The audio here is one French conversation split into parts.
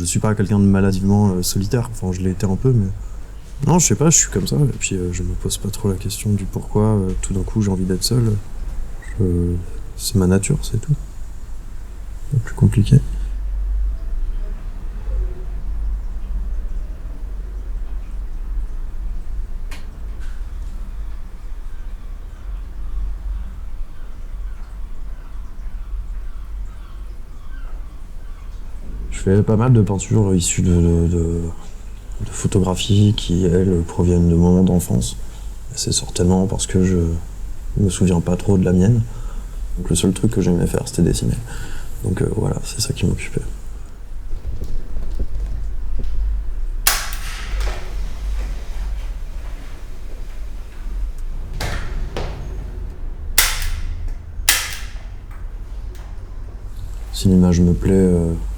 suis pas quelqu'un de maladivement solitaire, enfin je l'ai été un peu, mais... Non, je sais pas, je suis comme ça, et puis je me pose pas trop la question du pourquoi tout d'un coup j'ai envie d'être seul. C'est ma nature, c'est tout. C'est plus compliqué. Je fais pas mal de peintures issues de photographies qui, elles, proviennent de moments d'enfance. C'est certainement parce que je me souviens pas trop de la mienne. Donc le seul truc que j'aimais faire, c'était dessiner. Donc voilà, c'est ça qui m'occupait. Si l'image me plaît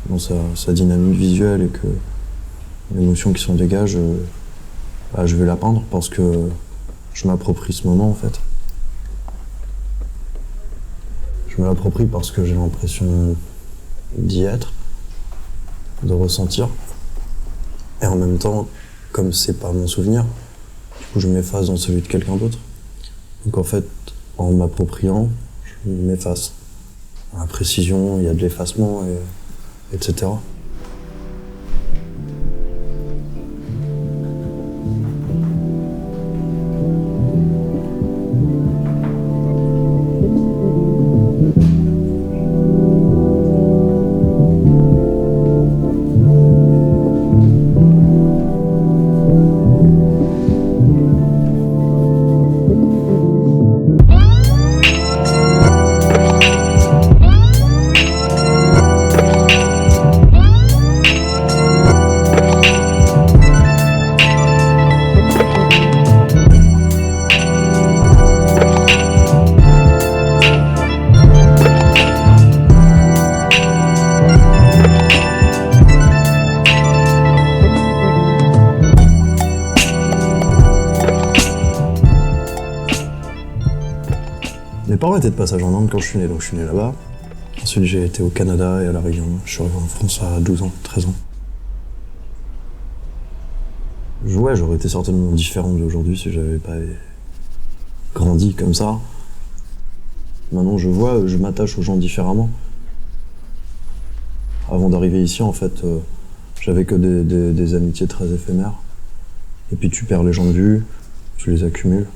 dans sa dynamique visuelle et que l'émotion qui s'en dégage, je vais la peindre parce que je m'approprie ce moment en fait. Je me l'approprie parce que j'ai l'impression d'y être, de ressentir. Et en même temps, comme c'est pas mon souvenir, du coup je m'efface dans celui de quelqu'un d'autre. Donc en fait, en m'appropriant, je m'efface. Dans la précision, il y a de l'effacement, etc. Mes parents étaient de passage en Inde quand je suis né, donc je suis né là-bas. Ensuite j'ai été au Canada et à La Réunion. Je suis arrivé en France à 12 ans, 13 ans. Ouais, j'aurais été certainement différent d'aujourd'hui si j'avais pas grandi comme ça. Maintenant je vois, je m'attache aux gens différemment. Avant d'arriver ici, en fait, j'avais que des amitiés très éphémères. Et puis tu perds les gens de vue, tu les accumules.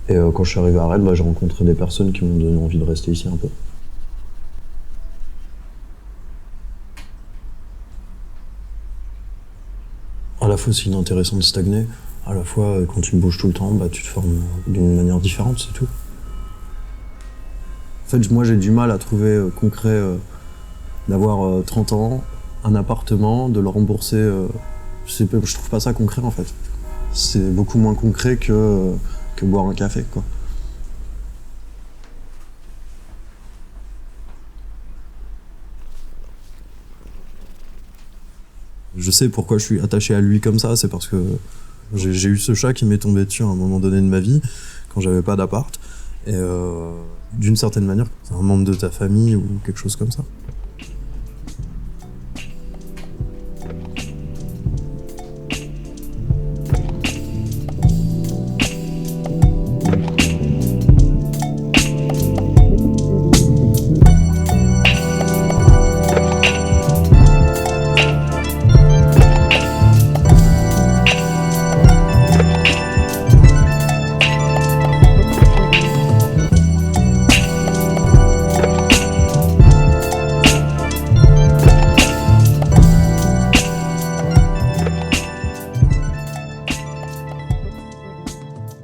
Et quand je suis arrivé à Rennes, j'ai rencontré des personnes qui m'ont donné envie de rester ici un peu. À la fois c'est inintéressant de stagner, à la fois quand tu bouges tout le temps, tu te formes d'une manière différente, c'est tout. En fait, moi j'ai du mal à trouver concret d'avoir 30 ans, un appartement, de le rembourser. Je trouve pas ça concret en fait. C'est beaucoup moins concret que boire un café, quoi. Je sais pourquoi je suis attaché à lui comme ça, c'est parce que j'ai eu ce chat qui m'est tombé dessus à un moment donné de ma vie, quand j'avais pas d'appart. Et d'une certaine manière, c'est un membre de ta famille ou quelque chose comme ça.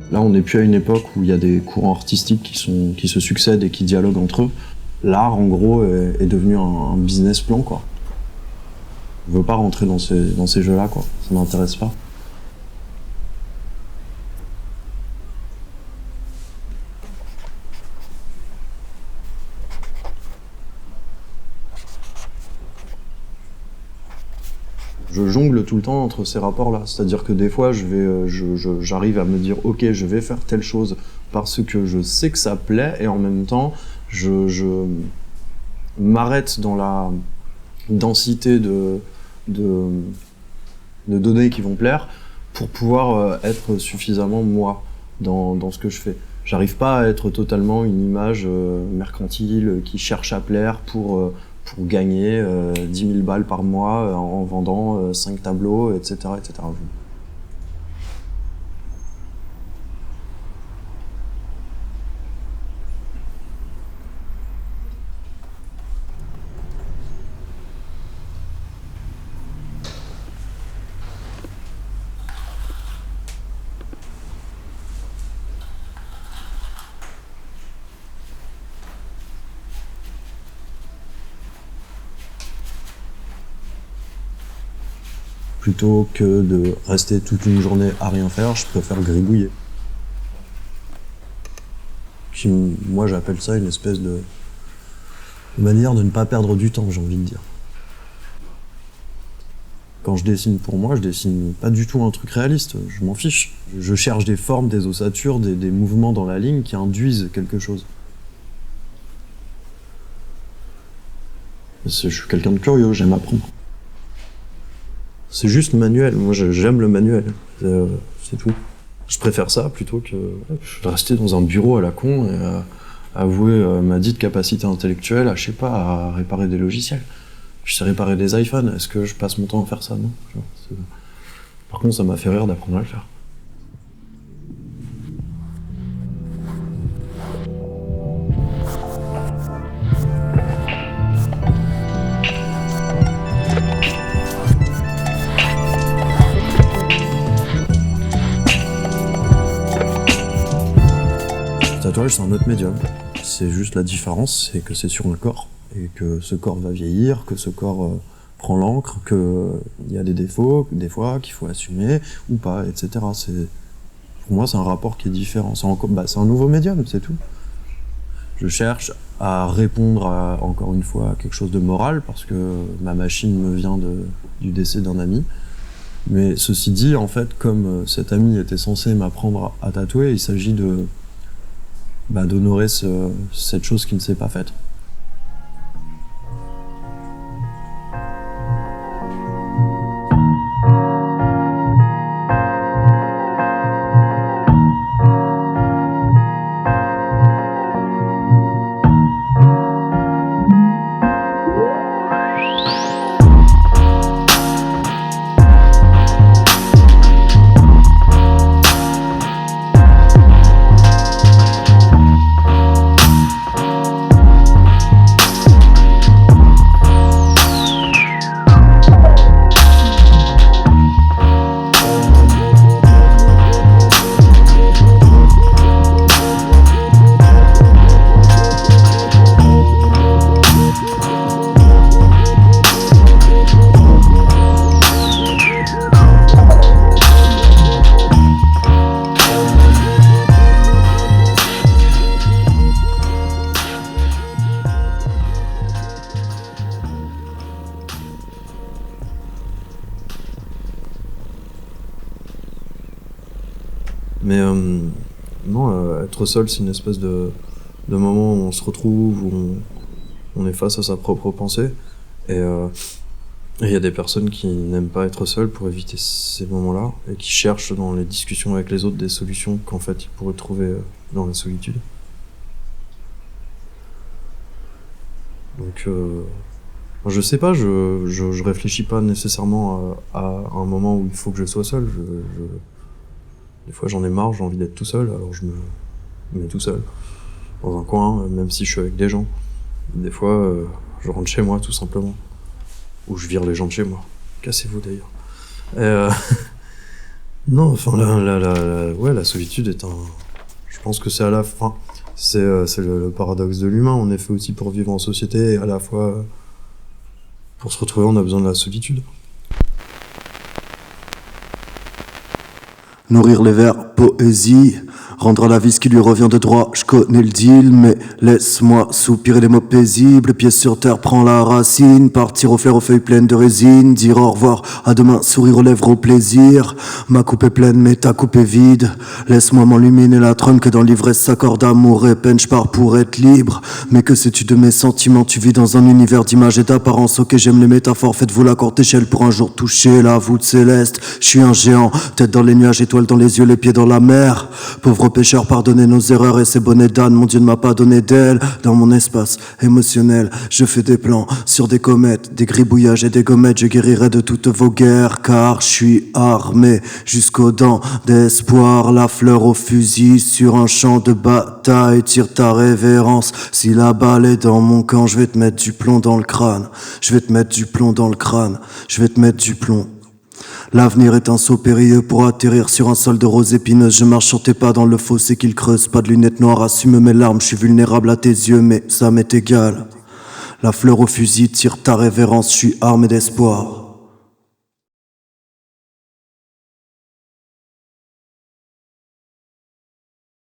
Là, on n'est plus à une époque où il y a des courants artistiques qui se succèdent et qui dialoguent entre eux. L'art, en gros, est devenu un business plan, quoi. Je veux pas rentrer dans ces jeux-là, quoi. Ça m'intéresse pas. Je jongle tout le temps entre ces rapports-là. C'est-à-dire que des fois, j'arrive à me dire « Ok, je vais faire telle chose parce que je sais que ça plaît » et en même temps, je m'arrête dans la densité de de données qui vont plaire pour pouvoir être suffisamment moi dans ce que je fais. J'arrive pas à être totalement une image mercantile qui cherche à plaire pour gagner 10 000 balles par mois en vendant 5 tableaux, etc., etc. Plutôt que de rester toute une journée à rien faire, je préfère gribouiller. Moi, j'appelle ça une espèce de manière de ne pas perdre du temps, j'ai envie de dire. Quand je dessine pour moi, je dessine pas du tout un truc réaliste, je m'en fiche. Je cherche des formes, des ossatures, des mouvements dans la ligne qui induisent quelque chose. Je suis quelqu'un de curieux, j'aime apprendre. C'est juste manuel, moi j'aime le manuel, c'est tout. Je préfère ça plutôt que de rester dans un bureau à la con et avouer ma dite capacité intellectuelle à, je sais pas, à réparer des logiciels. Je sais réparer des iPhones, est-ce que je passe mon temps à faire ça? Non. Par contre, ça m'a fait rire d'apprendre à le faire. Le tatouage, c'est un autre médium. C'est juste la différence, c'est que c'est sur un corps. Et que ce corps va vieillir, que ce corps prend l'encre, qu'il y a des défauts, des fois, qu'il faut assumer, ou pas, etc. Pour moi, c'est un rapport qui est différent. C'est un nouveau médium, c'est tout. Je cherche à répondre, encore une fois, à quelque chose de moral, parce que ma machine me vient du décès d'un ami. Mais ceci dit, en fait, comme cet ami était censé m'apprendre à tatouer, il s'agit d'honorer cette chose qui ne s'est pas faite. Mais non, être seul, c'est une espèce de moment où on se retrouve, où on est face à sa propre pensée. Et il y a des personnes qui n'aiment pas être seules pour éviter ces moments-là, et qui cherchent dans les discussions avec les autres des solutions qu'en fait ils pourraient trouver dans la solitude. Donc je sais pas, je réfléchis pas nécessairement à un moment où il faut que je sois seul. Des fois j'en ai marre, j'ai envie d'être tout seul, alors je me mets tout seul, dans un coin, même si je suis avec des gens. Des fois, je rentre chez moi tout simplement. Ou je vire les gens de chez moi. Cassez-vous d'ailleurs. Non, enfin la solitude est un... Je pense que c'est à la fin... C'est le paradoxe de l'humain, on est fait aussi pour vivre en société, et à la fois, pour se retrouver, on a besoin de la solitude. Nourrir les vers, poésie, rendre à la vie ce qui lui revient de droit. Je connais le deal, mais laisse-moi soupirer les mots paisibles. Pieds sur terre, prends la racine. Partir au flair aux feuilles pleines de résine. Dire au revoir, à demain, sourire aux lèvres au plaisir. Ma coupe est pleine, mais ta coupe est vide. Laisse-moi m'enluminer la trône que dans l'ivresse s'accorde amour et peine. Je pars pour être libre. Mais que sais-tu de mes sentiments? Tu vis dans un univers d'images et d'apparence. Ok, j'aime les métaphores, faites-vous la courte échelle pour un jour toucher la voûte céleste. Je suis un géant, tête dans les nuages, étoiles dans les yeux, les pieds dans la mer. Pauvre pécheur, pardonnez nos erreurs et ces bonnets d'âne. Mon Dieu ne m'a pas donné d'aile. Dans mon espace émotionnel, je fais des plans sur des comètes, des gribouillages et des gommettes. Je guérirai de toutes vos guerres, car je suis armé jusqu'aux dents d'espoir. La fleur au fusil sur un champ de bataille. Tire ta révérence. Si la balle est dans mon camp, je vais te mettre du plomb dans le crâne. Je vais te mettre du plomb dans le crâne. Je vais te mettre du plomb. L'avenir est un saut périlleux pour atterrir sur un sol de roses épineuses. Je marche sur tes pas dans le fossé qu'il creuse. Pas de lunettes noires, assume mes larmes. Je suis vulnérable à tes yeux, mais ça m'est égal. La fleur au fusil tire ta révérence. Je suis armé d'espoir.